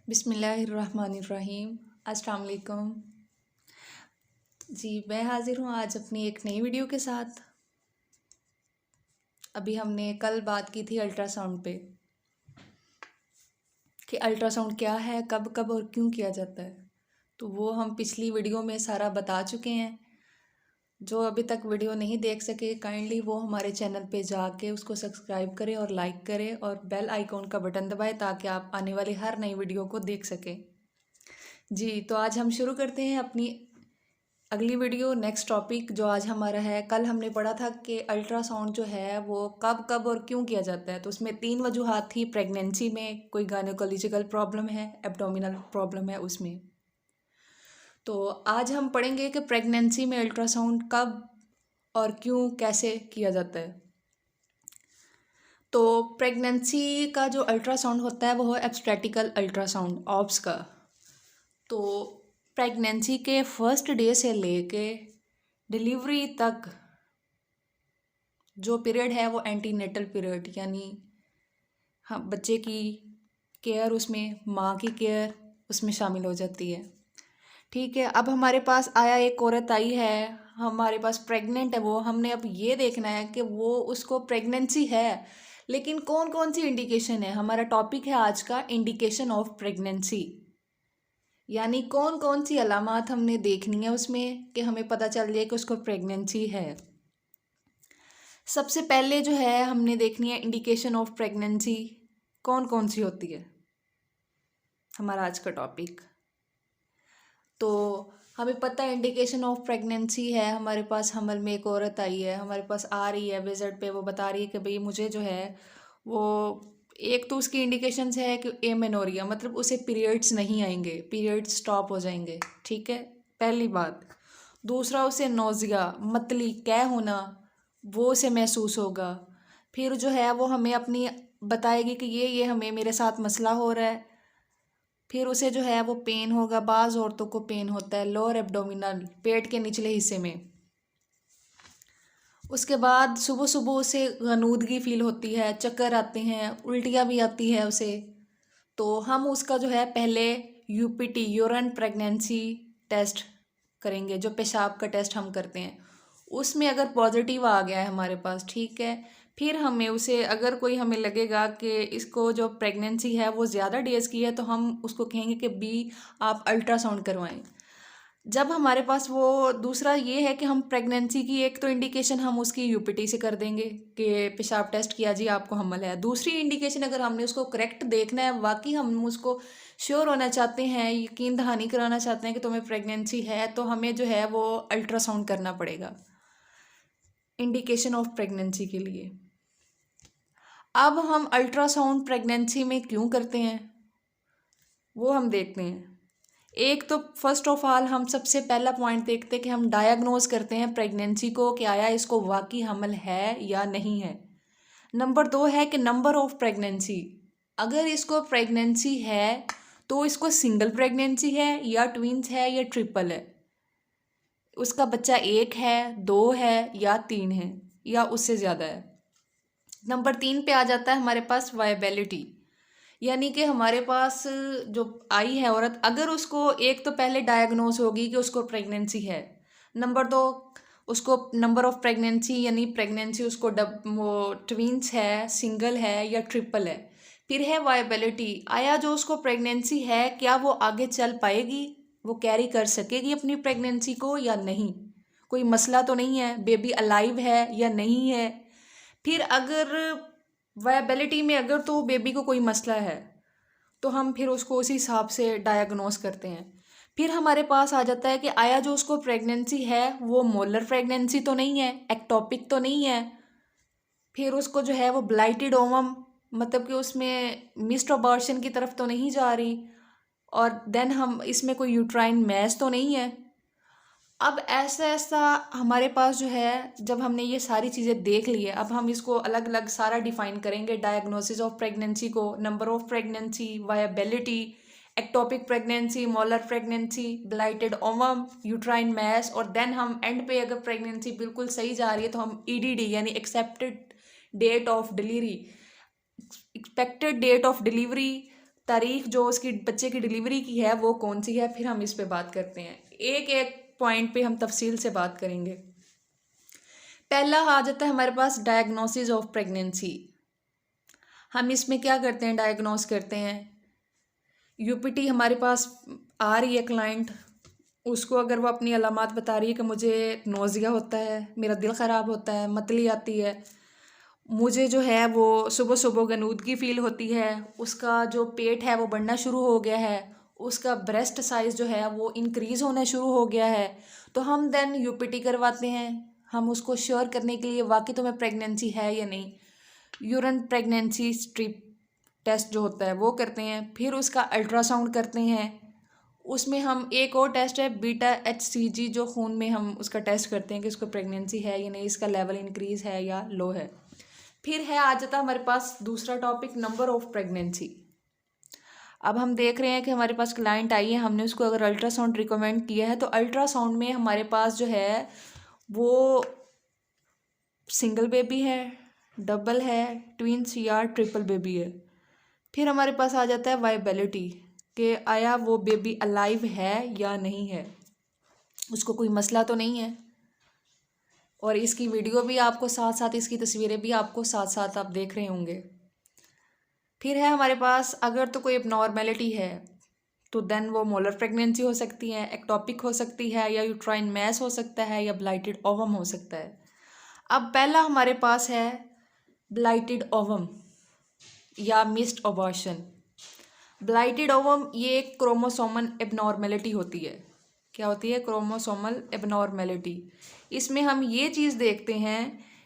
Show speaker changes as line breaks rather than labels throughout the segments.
बिस्मिल्लाहिर्रहमानिर्रहीम। अस्सलाम वालेकुम। जी मैं हाज़िर हूँ आज अपनी एक नई वीडियो के साथ। अभी हमने कल बात की थी अल्ट्रासाउंड पे कि अल्ट्रासाउंड क्या है, कब कब और क्यों किया जाता है। तो वो हम पिछली वीडियो में सारा बता चुके हैं। जो अभी तक वीडियो नहीं देख सके काइंडली वो हमारे चैनल पे जाके उसको सब्सक्राइब करें और लाइक करें और बेल आइकॉन का बटन दबाएं ताकि आप आने वाली हर नई वीडियो को देख सकें। जी तो आज हम शुरू करते हैं अपनी अगली वीडियो। नेक्स्ट टॉपिक जो आज हमारा है, कल हमने पढ़ा था कि अल्ट्रासाउंड जो है वो कब कब और क्यों किया जाता है। तो उसमें 3 वजूहात थी। प्रेगनेंसी में कोई गायनेकोलॉजिकल प्रॉब्लम है, एब्डोमिनल प्रॉब्लम है उसमें। तो आज हम पढ़ेंगे कि प्रेगनेंसी में अल्ट्रासाउंड कब और क्यों कैसे किया जाता है। तो प्रेगनेंसी का जो अल्ट्रासाउंड होता है वो है एब्स्टेटिकल अल्ट्रासाउंड, ऑब्स का। तो प्रेगनेंसी के फर्स्ट डे से लेके डिलीवरी तक जो पीरियड है वो एंटीनेटल पीरियड, यानी हाँ बच्चे की केयर, उसमें माँ की केयर उसमें शामिल हो जाती है। ठीक है, अब हमारे पास आया एक औरत आई है, हमारे पास प्रेग्नेंट है वो। हमने अब ये देखना है कि वो उसको प्रेगनेंसी है, लेकिन कौन कौन सी इंडिकेशन है। हमारा टॉपिक है आज का इंडिकेशन ऑफ प्रेगनेंसी, यानी कौन कौन सी अलामात हमने देखनी है उसमें कि हमें पता चल जाए कि उसको प्रेगनेंसी है। सबसे पहले जो है हमने देखनी है इंडिकेशन ऑफ प्रेगनेंसी कौन कौन सी होती है, हमारा आज का टॉपिक। तो हमें पता है इंडिकेशन ऑफ प्रेगनेंसी है, हमारे पास हमल में एक औरत आई है, हमारे पास आ रही है विजिट पे, वो बता रही है कि भाई मुझे जो है वो एक तो उसकी इंडिकेशंस है कि एमेनोरिया, मतलब उसे पीरियड्स नहीं आएंगे, पीरियड्स स्टॉप हो जाएंगे। ठीक है, पहली बात। दूसरा, उसे नोज़िया, मतली, कै होना वो उसे महसूस होगा। फिर जो है वो हमें अपनी बताएगी कि ये हमें मेरे साथ मसला हो रहा है। फिर उसे जो है वो पेन होगा, बाज़ औरतों को पेन होता है लोअर एब्डोमिनल, पेट के निचले हिस्से में। उसके बाद सुबह सुबह उसे गनूदगी फील होती है, चक्कर आते हैं, उल्टियाँ भी आती है उसे। तो हम उसका जो है पहले यूपीटी, यूरिन प्रेगनेंसी टेस्ट करेंगे, जो पेशाब का टेस्ट हम करते हैं। उसमें अगर पॉजिटिव आ गया है हमारे पास, ठीक है, फिर हमें उसे, अगर कोई हमें लगेगा कि इसको जो प्रेगनेंसी है वो ज़्यादा डेज की है, तो हम उसको कहेंगे कि बी आप अल्ट्रासाउंड करवाएं। जब हमारे पास वो दूसरा ये है कि हम प्रेगनेंसी की एक तो इंडिकेशन हम उसकी यूपीटी से कर देंगे कि पेशाब टेस्ट किया जी आपको हमल है। दूसरी इंडिकेशन अगर हमने उसको करेक्ट देखना है, वाकई हम उसको श्योर होना चाहते हैं, यकीन दहानी कराना चाहते हैं कि तुम्हें प्रेगनेंसी है, तो हमें जो है वो अल्ट्रासाउंड करना पड़ेगा इंडिकेशन ऑफ प्रेगनेंसी के लिए। अब हम अल्ट्रासाउंड प्रेगनेंसी में क्यों करते हैं वो हम देखते हैं। एक तो फर्स्ट ऑफ ऑल हम सबसे पहला पॉइंट देखते हैं कि हम डायग्नोज करते हैं प्रेगनेंसी को कि आया इसको वाकई हमल है या नहीं है। नंबर 2 है कि नंबर ऑफ प्रेगनेंसी, अगर इसको प्रेगनेंसी है तो इसको सिंगल प्रेगनेंसी है या ट्विंस है या ट्रिपल है, उसका बच्चा 1 है, 2 है या 3 है या उससे ज़्यादा है। नंबर 3 पे आ जाता है हमारे पास वायबिलिटी, यानी कि हमारे पास जो आई है औरत, अगर उसको एक तो पहले डायग्नोस होगी कि उसको प्रेगनेंसी है। नंबर 2, उसको नंबर ऑफ प्रेगनेंसी यानी प्रेगनेंसी उसको वो ट्विंस है, सिंगल है या ट्रिपल है। फिर है वायबिलिटी, आया जो उसको प्रेगनेंसी है क्या वो आगे चल पाएगी, वो कैरी कर सकेगी अपनी प्रेगनेंसी को या नहीं, कोई मसला तो नहीं है, बेबी अलाइव है या नहीं है। फिर अगर वायबिलिटी में अगर तो बेबी को कोई मसला है तो हम फिर उसको उसी हिसाब से डायग्नोस करते हैं। फिर हमारे पास आ जाता है कि आया जो उसको प्रेगनेंसी है वो मोलर प्रेगनेंसी तो नहीं है, एक्टोपिक तो नहीं है, फिर उसको जो है वो ब्लाइटेड ओवम, मतलब कि उसमें मिस्ड अबॉर्शन की तरफ तो नहीं जा रही, और देन हम इसमें कोई यूट्राइन मैस तो नहीं है। अब ऐसा ऐसा हमारे पास जो है, जब हमने ये सारी चीज़ें देख ली है, अब हम इसको अलग अलग सारा डिफाइन करेंगे डायग्नोसिस ऑफ प्रेगनेंसी को, number of pregnancy, viability, ectopic pregnancy, molar pregnancy, blighted ovum, uterine mass, और देन हम एंड पे अगर प्रेगनेंसी बिल्कुल सही जा रही है तो हम ईडीडी यानी expected date of delivery, expected date of delivery तारीख जो उसकी बच्चे की डिलीवरी की है वो कौन सी है, फिर हम इस पे बात करते हैं। एक एक पॉइंट पे हम तफसील से बात करेंगे। पहला आ जाता है हमारे पास डायग्नोसिस ऑफ प्रेगनेंसी। हम इसमें क्या करते हैं, डायग्नोस करते हैं। यूपीटी हमारे पास आ रही है क्लाइंट, उसको अगर वो अपनी अलामात बता रही है कि मुझे नोज़िया होता है, मेरा दिल ख़राब होता है, मतली आती है, मुझे जो है वो सुबह सुबह गनूदगी फ़ील होती है, उसका जो पेट है वो बढ़ना शुरू हो गया है, उसका ब्रेस्ट साइज़ जो है वो इंक्रीज़ होना शुरू हो गया है, तो हम देन यूपीटी करवाते हैं। हम उसको श्योर करने के लिए वाकई तुम्हें प्रेगनेंसी है या नहीं, यूरिन प्रेगनेंसी स्ट्रिप टेस्ट जो होता है वो करते हैं। फिर उसका अल्ट्रासाउंड करते हैं। उसमें हम एक और टेस्ट है बीटा HCG, जो खून में हम उसका टेस्ट करते हैं कि इसको प्रेगनेंसी है या नहीं, इसका लेवल इंक्रीज़ है या लो है। फिर है आ जाता हमारे पास दूसरा टॉपिक, नंबर ऑफ प्रेगनेंसी। अब हम देख रहे हैं कि हमारे पास क्लाइंट आई है, हमने उसको अगर अल्ट्रासाउंड रिकमेंड किया है तो अल्ट्रासाउंड में हमारे पास जो है वो सिंगल बेबी है, डबल है, ट्विंस या ट्रिपल बेबी है। फिर हमारे पास आ जाता है वाइबिलिटी, कि आया वो बेबी अलाइव है या नहीं है, उसको कोई मसला तो नहीं है। और इसकी वीडियो भी आपको साथ साथ, इसकी तस्वीरें भी आपको साथ साथ आप देख रहे होंगे। फिर है हमारे पास अगर तो कोई एबनॉर्मेलिटी है तो देन वो मोलर प्रेगनेंसी हो सकती है, एक्टोपिक हो सकती है, या यूट्राइन मैस हो सकता है, या ब्लाइटेड ओवम हो सकता है। अब पहला हमारे पास है ब्लाइटेड ओवम या मिस्ड अबॉर्शन। ब्लाइटेड ओवम ये एक क्रोमोसोमल एबनॉर्मेलिटी होती है। क्या होती है? Chromosomal abnormality. इसमें हम ये चीज़ देखते हैं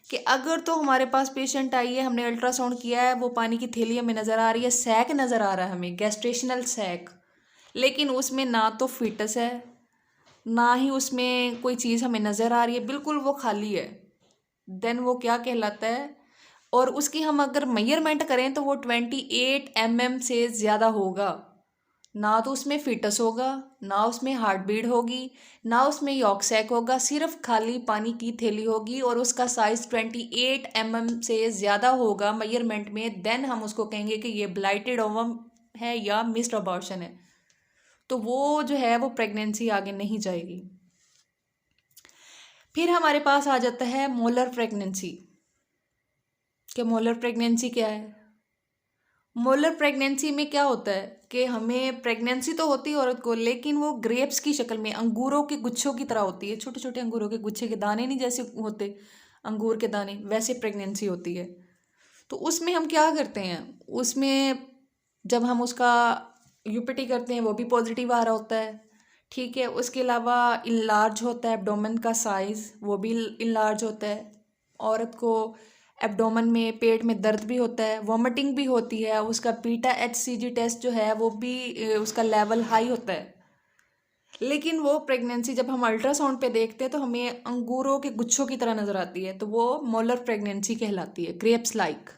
कि अगर तो हमारे पास पेशेंट आई है, हमने अल्ट्रासाउंड किया है, वो पानी की थैली हमें नज़र आ रही है, सैक नज़र आ रहा है हमें, गैस्ट्रेशनल सैक, लेकिन उसमें ना तो फीटस है ना ही उसमें कोई चीज़ हमें नज़र आ रही है, बिल्कुल वो खाली है, देन वो क्या कहलाता है? और उसकी हम अगर मेजरमेंट करें तो वो 28 mm से ज़्यादा होगा। ना तो उसमें फीटस होगा, ना उसमें हार्ट बीट होगी, ना उसमें यॉक सैक होगा, सिर्फ खाली पानी की थैली होगी और उसका साइज़ 28 mm से ज़्यादा होगा मेजरमेंट में, देन हम उसको कहेंगे कि ये ब्लाइटेड ओवम है या मिस्ड अबॉर्शन है। तो वो जो है वो प्रेगनेंसी आगे नहीं जाएगी। फिर हमारे पास आ जाता है मोलर प्रेगनेंसी। कि मोलर प्रेगनेंसी क्या है? मोलर प्रेगनेंसी में क्या होता है कि हमें प्रेगनेंसी तो होती है औरत को, लेकिन वो ग्रेप्स की शक्ल में, अंगूरों के गुच्छों की तरह होती है, छोटे छोटे अंगूरों के गुच्छे के दाने नहीं जैसे होते अंगूर के दाने, वैसे प्रेगनेंसी होती है। तो उसमें हम क्या करते हैं, उसमें जब हम उसका यूपीटी करते हैं वो भी पॉजिटिव आ रहा होता है, ठीक है। उसके अलावा इनलार्ज होता है एब्डोमेन का साइज़, वो भी इनलार्ज होता है। औरत को एब्डोमेन में, पेट में दर्द भी होता है, वॉमिटिंग भी होती है, उसका बीटा HCG टेस्ट जो है वो भी उसका लेवल हाई होता है। लेकिन वो प्रेगनेंसी जब हम अल्ट्रासाउंड पे देखते हैं तो हमें अंगूरों के गुच्छों की तरह नज़र आती है, तो वो मोलर प्रेगनेंसी कहलाती है, ग्रेप्स लाइक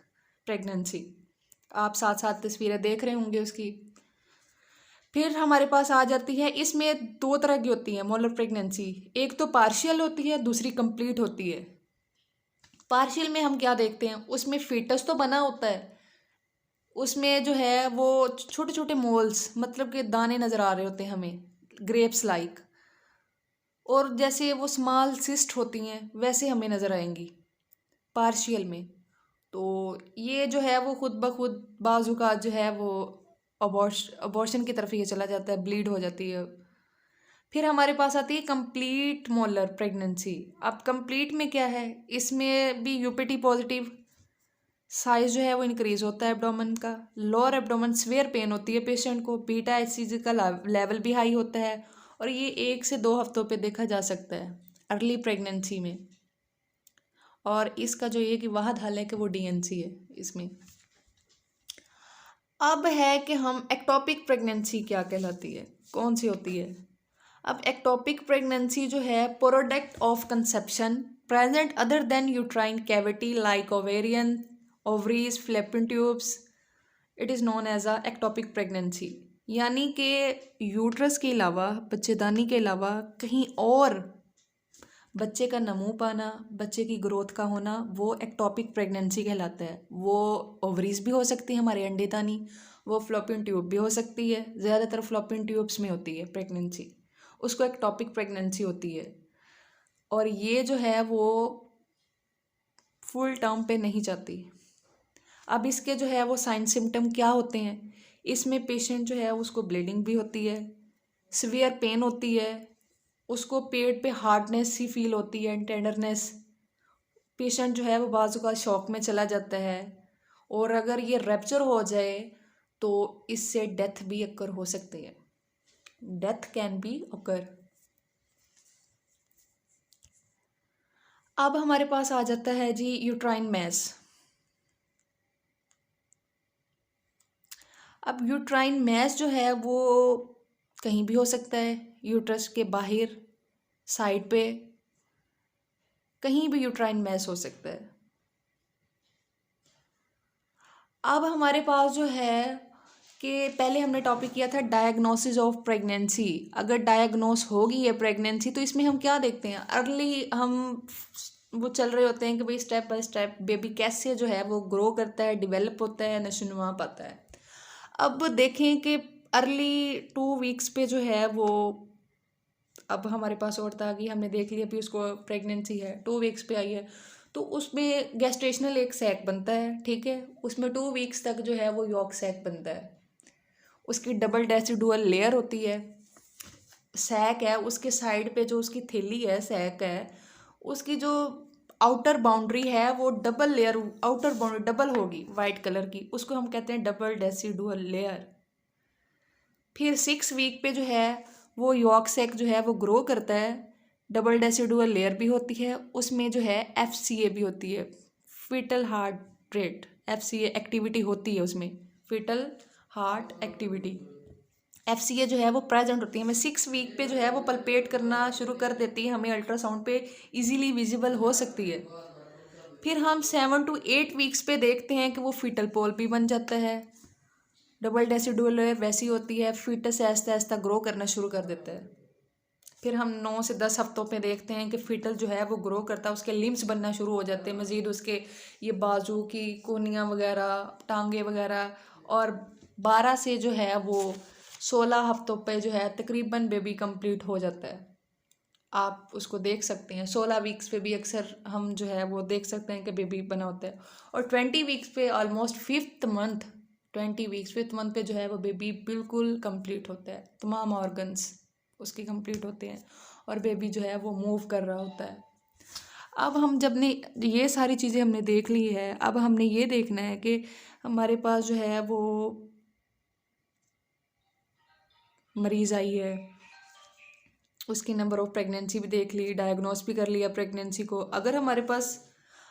प्रेगनेंसी। आप साथ साथ तस्वीरें देख रहे होंगे उसकी। फिर हमारे पास आ जाती है, इसमें दो तरह की होती है मोलर प्रेगनेंसी, एक तो पार्शियल होती है, दूसरी कंप्लीट होती है। पार्शियल में हम क्या देखते हैं, उसमें फीटस तो बना होता है, उसमें जो है वो छोटे छोटे मोल्स, मतलब कि दाने नज़र आ रहे होते हैं हमें, ग्रेप्स लाइक, और जैसे वो स्मॉल सिस्ट होती हैं वैसे हमें नज़र आएंगी पार्शियल में। तो ये जो है वो खुद ब खुद बाजू का जो है वो अबॉर्शन की तरफ ये चला जाता है, ब्लीड हो जाती है। फिर हमारे पास आती है कंप्लीट मोलर प्रेगनेंसी। अब कंप्लीट में क्या है, इसमें भी यूपीटी पॉजिटिव, साइज जो है वो इंक्रीज होता है एब्डोमेन का, लोअर एब्डोमेन स्वेयर पेन होती है पेशेंट को, बीटा HCG का लेवल भी हाई होता है, और ये 1 से 2 हफ्तों पे देखा जा सकता है अर्ली प्रेगनेंसी में। और इसका जो ये कि वाहद हल है कि वो DNC है इसमें। अब है कि हम एक्टोपिक प्रेगनेंसी क्या कहलाती है, कौन सी होती है? अब एक्टोपिक प्रेगनेंसी जो है, product of conception present other than uterine cavity like ovarian, ovaries, fallopian tubes, it is known as a ectopic pregnancy. यानी कि यूट्रस के अलावा, बच्चेदानी के अलावा कहीं और बच्चे का नमू पाना, बच्चे की ग्रोथ का होना, वो एक्टोपिक प्रेगनेंसी कहलाता है। वो ओवरीज भी हो सकती है, हमारे अंडेदानी, वो फ्लोपियन ट्यूब भी हो सकती है, ज़्यादातर फ्लोपियन ट्यूब्स में होती है प्रेगनेंसी, उसको एक्टोपिक प्रेगनेंसी होती है। और ये जो है वो फुल टर्म पे नहीं जाती। अब इसके जो है वो साइन सिम्टम क्या होते हैं, इसमें पेशेंट जो है उसको ब्लीडिंग भी होती है, सीवियर पेन होती है, उसको पेट पे हार्डनेस सी फील होती है, टेंडरनेस, पेशेंट जो है वो बाजू का शॉक में चला जाता है। और अगर ये रैप्चर हो जाए तो इससे डेथ भी अकर हो सकती है, डेथ कैन बी अकर। अब हमारे पास आ जाता है जी यूट्राइन मैस। अब यूट्राइन मैस जो है वो कहीं भी हो सकता है, यूट्रस के बाहर, साइड पे, कहीं भी यूट्राइन मैस हो सकता है। अब हमारे पास जो है कि पहले हमने टॉपिक किया था डायग्नोसिस ऑफ प्रेगनेंसी। अगर डायग्नोस होगी है प्रेगनेंसी तो इसमें हम क्या देखते हैं, अर्ली हम वो चल रहे होते हैं कि भाई स्टेप बाय स्टेप बेबी कैसे जो है वो ग्रो करता है, डेवलप होता है, नशोनुमा पाता है। अब देखें कि अर्ली 2 वीक्स पे जो है वो, अब हमारे पास औरत आ गई, हमने देख लिया भी उसको प्रेगनेंसी है, 2 वीक्स पे आई है, तो उसमें गैस्ट्रेशनल एक सैक बनता है, ठीक है, उसमें 2 वीक्स तक जो है वो यॉक सैक बनता है, उसकी डबल डेसिडुअल लेयर होती है, सैक है, उसके साइड पे जो उसकी थैली है, सैक है, उसकी जो आउटर बाउंड्री है वो double layer, outer boundary double होगी वाइट कलर की, उसको हम कहते हैं डबल डेसिडुअल लेयर। फिर 6 वीक पे जो है वो यॉक सैक जो है वो ग्रो करता है, डबल डेसिडुअल लेयर भी होती है, उसमें जो है FCA भी होती है, foetal heart rate, FCA activity होती है उसमें, फीटल हार्ट एक्टिविटी, FCA जो है वो प्रेजेंट होती है। हमें 6 वीक पे जो है वो पल्पेट करना शुरू कर देती है, हमें अल्ट्रासाउंड पे इजीली विजिबल हो सकती है। फिर हम 7 to 8 वीक्स पे देखते हैं कि वो फीटल पोल भी बन जाता है, डबल डेसिडुअल लेयर वैसी होती है, फीटस आहिस्ता आहिस्ता ग्रो करना शुरू कर देता है। फिर हम 9 से 10 हफ्तों पे देखते हैं कि फीटल जो है वो ग्रो करता है, उसके लिम्स बनना शुरू हो जाते हैं, मज़ीद उसके ये बाजू की कोनियाँ वगैरह, टांगे वगैरह, और 12 से जो है वो 16 हफ्तों पे जो है तकरीबन बेबी कंप्लीट हो जाता है। आप उसको देख सकते हैं, 16 वीक्स पे भी अक्सर हम जो है वो देख सकते हैं कि बेबी बना होता है। और 20 वीक्स पे almost 5th month, 5th month पे जो है वो बेबी बिल्कुल कंप्लीट होता है, तमाम ऑर्गन्स उसके कंप्लीट होते हैं और बेबी जो है वो मूव कर रहा होता है। अब हम जब ने ये सारी चीज़ें हमने देख ली है, अब हमने ये देखना है कि हमारे पास जो है वो मरीज़ आई है, उसकी नंबर ऑफ प्रेगनेंसी भी देख ली, डायग्नोस भी कर लिया प्रेगनेंसी को। अगर हमारे पास,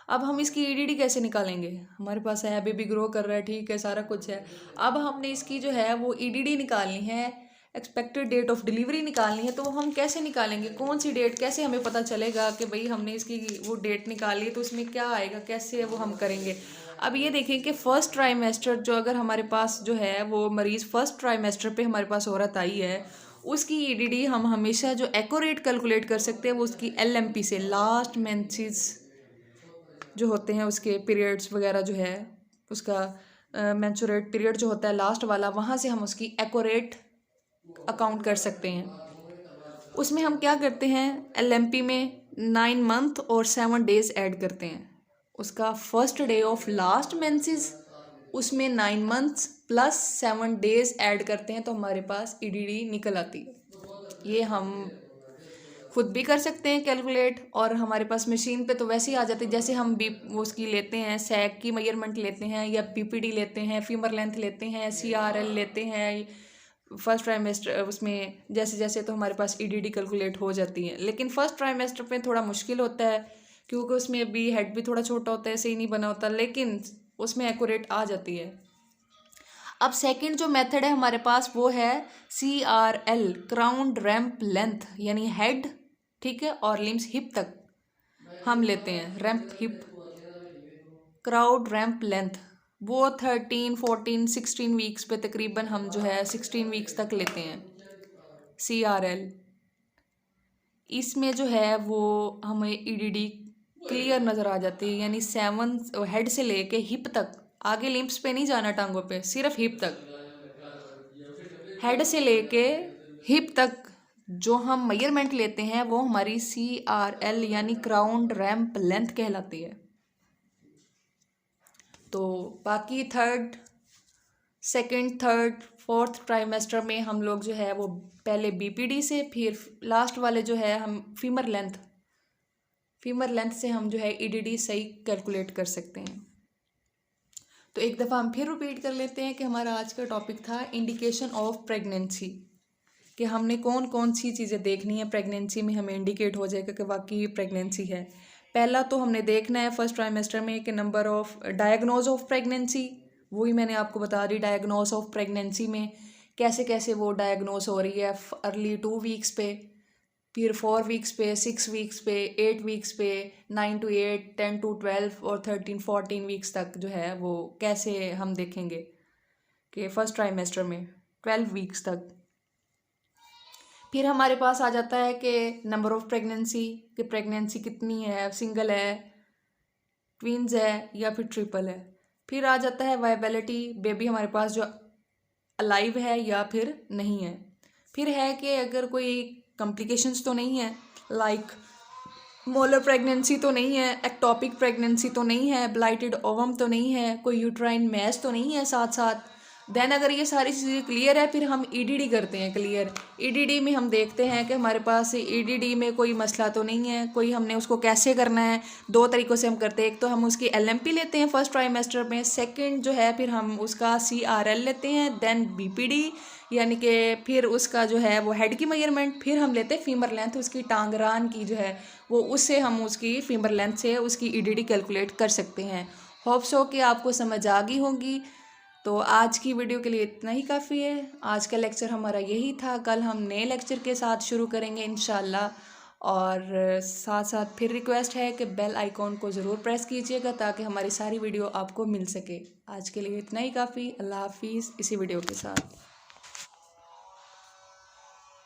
अब हम इसकी EDD कैसे निकालेंगे, हमारे पास है बेबी ग्रो कर रहा है, ठीक है, सारा कुछ है, अब हमने इसकी जो है वो EDD निकालनी है, एक्सपेक्टेड डेट ऑफ डिलीवरी निकालनी है। तो हम कैसे निकालेंगे, कौन सी डेट, कैसे हमें पता चलेगा कि भाई हमने इसकी वो डेट निकाली तो उसमें क्या आएगा, कैसे वो हम करेंगे। अब ये देखें कि फर्स्ट ट्राइमेस्टर जो, अगर हमारे पास जो है वो मरीज़ फर्स्ट ट्राइमेस्टर पे हमारे पास औरत आई है, उसकी EDD हम हमेशा जो एक्यूरेट कैलकुलेट कर सकते हैं वो उसकी LMP से, लास्ट मेंसेस जो होते हैं उसके पीरियड्स वगैरह जो है, उसका मेंस्ट्रुएट पीरियड जो होता है लास्ट वाला, वहाँ से हम उसकी एक्यूरेट अकाउंट कर सकते हैं। उसमें हम क्या करते हैं, LMP में 9 मंथ और 7 डेज ऐड करते हैं, उसका first day of last menses, उसमें 9 मंथ्स प्लस 7 डेज ऐड करते हैं, तो हमारे पास EDD निकल आती है। ये हम खुद भी कर सकते हैं कैलकुलेट, और हमारे पास मशीन पे तो वैसे ही आ जाती है, जैसे हम भी वो उसकी लेते हैं, सैक की मेजरमेंट लेते हैं, या PPD लेते हैं, फीमर लेंथ लेते हैं, CRL लेते हैं फर्स्ट ट्राइमेस्टर, उसमें जैसे जैसे तो हमारे पास EDD कैलकुलेट हो जाती है। लेकिन फर्स्ट ट्राइमेस्टर पे थोड़ा मुश्किल होता है क्योंकि उसमें अभी हेड भी थोड़ा छोटा होता है, सही नहीं बना होता, लेकिन उसमें एक्यूरेट आ जाती है। अब सेकंड जो मेथड है हमारे पास वो है CRL, क्राउन रैम्प लेंथ, यानी हेड, ठीक है, और लिम्स हिप तक हम लेते हैं, ramp hip, crowd ramp length, वो 13, 14, 16 वीक्स पे तकरीबन हम जो है 16 वीक्स तक लेते हैं CRL। इसमें जो है वो हमें EDD क्लियर नज़र आ जाती है, यानी 7 हेड से लेके हिप तक, आगे लिम्स पे नहीं जाना, टांगों पे, सिर्फ हिप तक, हेड से लेके हिप तक जो हम मेजरमेंट लेते हैं वो हमारी CRL यानी क्राउन रैंप लेंथ कहलाती है। तो बाकी सेकंड, थर्ड, फोर्थ ट्राइमेस्टर में हम लोग जो है वो पहले BPD से, फिर लास्ट वाले जो है हम फीमर लेंथ से हम जो है EDD सही कैलकुलेट कर सकते हैं। तो एक दफ़ा हम फिर रिपीट कर लेते हैं कि हमारा आज का टॉपिक था इंडिकेशन ऑफ प्रेगनेंसी, कि हमने कौन कौन सी चीज़ें देखनी है प्रेगनेंसी में, हमें इंडिकेट हो जाएगा कि वाकई प्रेगनेंसी है। पहला तो हमने देखना है फर्स्ट ट्राइमेस्टर में कि number of diagnose of pregnancy, वही मैंने आपको बता दी। डायग्नोज ऑफ प्रेगनेंसी में कैसे कैसे वो डायग्नोज हो रही है, अर्ली 2 वीक्स पे, फिर 4 वीक्स पे, 6 वीक्स पे, 8 वीक्स पे, 9 to 8, 10 to 12 और 13-14 वीक्स तक जो है वो कैसे हम देखेंगे कि फर्स्ट ट्राइमेस्टर में 12 वीक्स तक। फिर हमारे पास आ जाता है कि नंबर ऑफ प्रेगनेंसी, कि प्रेगनेंसी कितनी है, सिंगल है, ट्विंस है या फिर ट्रिपल है। फिर आ जाता है वायबिलिटी, बेबी हमारे पास जो अलाइव है या फिर नहीं है। फिर है कि अगर कोई कॉम्प्लिकेशंस तो नहीं है, लाइक मोलर प्रेगनेंसी तो नहीं है, एक्टोपिक प्रेगनेंसी तो नहीं है, ब्लाइटेड ओवम तो नहीं है, कोई यूट्राइन मैस तो नहीं है साथ साथ। देन अगर ये सारी चीज़ें क्लियर है फिर हम EDD करते हैं क्लियर। EDD में हम देखते हैं कि हमारे पास EDD में कोई मसला तो नहीं है, कोई हमने उसको कैसे करना है। 2 तरीक़ों से हम करते हैं, एक तो हम उसकी LMP लेते हैं फर्स्ट ट्राइमेस्टर में, सेकंड जो है फिर हम उसका CRL लेते हैं, देन BPD यानी कि फिर उसका जो है वो हेड की मेजरमेंट, फिर हम लेते हैं फीमर लेंथ उसकी टांगरान की जो है वो, उससे हम उसकी फीमर लेंथ से उसकी EDD कैलकुलेट कर सकते हैं। होप सो कि आपको समझ आ गई होगी। तो आज की वीडियो के लिए इतना ही काफ़ी है। आज का लेक्चर हमारा यही था, कल हम नए लेक्चर के साथ शुरू करेंगे इंशाल्लाह। और साथ साथ फिर रिक्वेस्ट है कि बेल आइकॉन को ज़रूर प्रेस कीजिएगा ताकि हमारी सारी वीडियो आपको मिल सके। आज के लिए इतना ही काफ़ी। अल्लाह हाफिज़ इसी वीडियो के साथ।